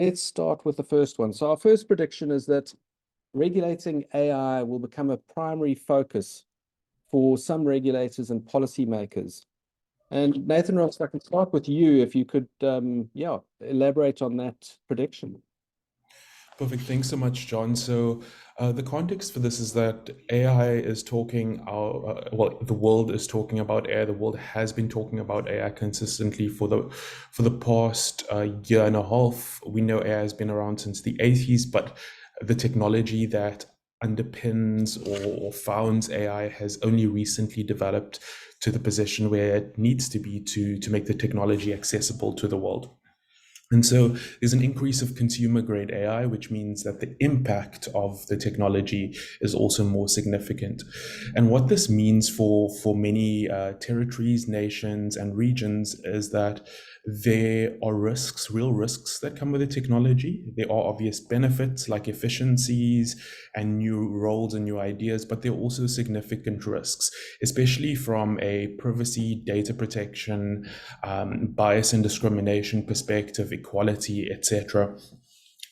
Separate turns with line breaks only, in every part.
Let's start with the first one. So our first prediction is that regulating AI will become a primary focus for some regulators and policymakers. And Nathan Ross, I can start with you if you could, elaborate on that prediction.
Perfect. Thanks so much, John. So, the context for this is that AI is the world is talking about AI. The world has been talking about AI consistently for the past year and a half. We know AI has been around since the 80s, but the technology that underpins or founds AI has only recently developed to the position where it needs to be to make the technology accessible to the world. And so there's an increase of consumer grade AI, which means that the impact of the technology is also more significant. And what this means for many territories, nations, and regions is that there are risks, real risks that come with the technology. There are obvious benefits like efficiencies and new roles and new ideas, but there are also significant risks, especially from a privacy, data protection, bias and discrimination perspective, equality, etc.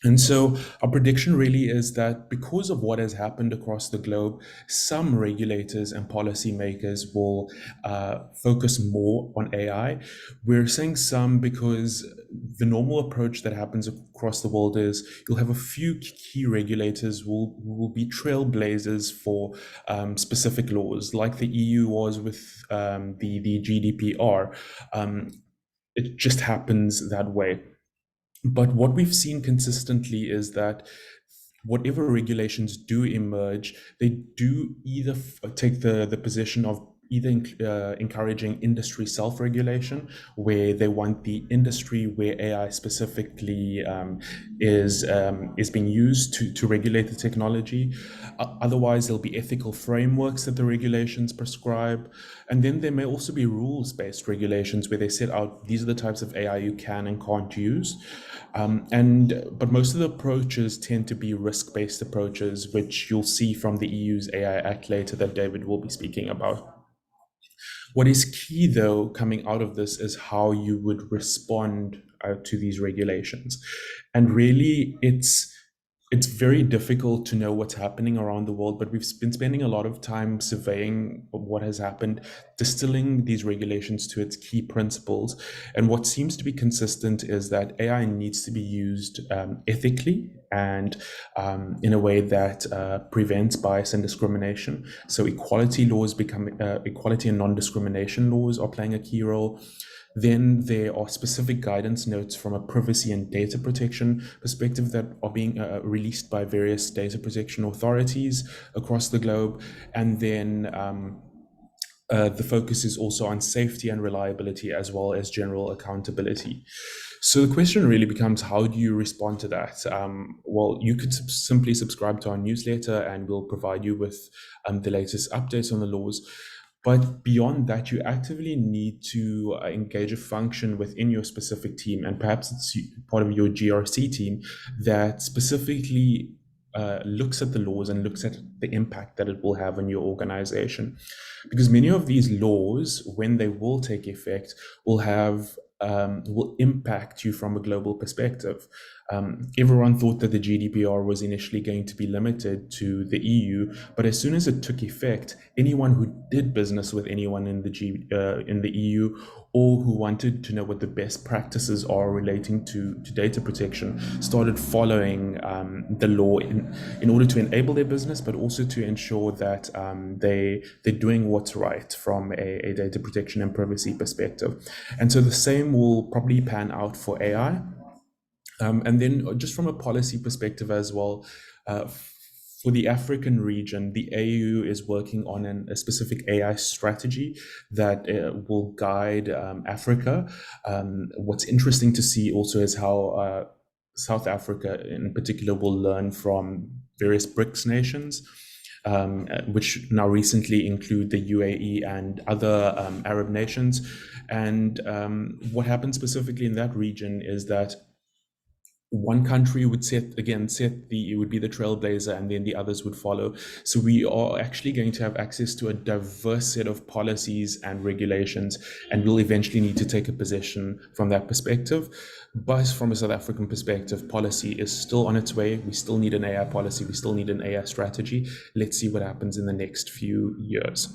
And so our prediction really is that because of what has happened across the globe, some regulators and policymakers will focus more on AI. We're saying some because the normal approach that happens across the world is you'll have a few key regulators will be trailblazers for specific laws, like the EU was with the GDPR. It just happens that way. But what we've seen consistently is that whatever regulations do emerge, they do either take the position of either encouraging industry self-regulation, where they want the industry where AI specifically is being used to regulate the technology. Otherwise, there'll be ethical frameworks that the regulations prescribe, and then there may also be rules-based regulations where they set out these are the types of AI you can and can't use. But most of the approaches tend to be risk-based approaches, which you'll see from the EU's AI Act later that David will be speaking about. What is key, though, coming out of this is how you would respond to these regulations. And really, it's very difficult to know what's happening around the world, but we've been spending a lot of time surveying what has happened, distilling these regulations to its key principles. And what seems to be consistent is that AI needs to be used ethically and in a way that prevents bias and discrimination. So equality and non-discrimination laws are playing a key role. Then there are specific guidance notes from a privacy and data protection perspective that are being released by various data protection authorities across the globe. And then the focus is also on safety and reliability as well as general accountability. So the question really becomes, how do you respond to that? Well, you could simply subscribe to our newsletter and we'll provide you with the latest updates on the laws. But beyond that, you actively need to engage a function within your specific team, and perhaps it's part of your GRC team that specifically looks at the laws and looks at the impact that it will have on your organization. Because many of these laws, when they will take effect, will impact you from a global perspective. Everyone thought that the GDPR was initially going to be limited to the EU, but as soon as it took effect, anyone who did business with anyone in the EU, or who wanted to know what the best practices are relating to data protection, started following the law in order to enable their business, but also to ensure that they're doing what's right from a data protection and privacy perspective. And so the same will probably pan out for AI. And then just from a policy perspective as well, for the African region, the AU is working on a specific AI strategy that will guide Africa. What's interesting to see also is how South Africa in particular will learn from various BRICS nations, which now recently include the UAE and other Arab nations. And what happens specifically in that region is that one country would set the it would be the trailblazer, and then the others would follow. So we are actually going to have access to a diverse set of policies and regulations, and we'll eventually need to take a position from that perspective. But from a South African perspective, policy is still on its way. We still need an AI policy, we still need an AI strategy. Let's see what happens in the next few years.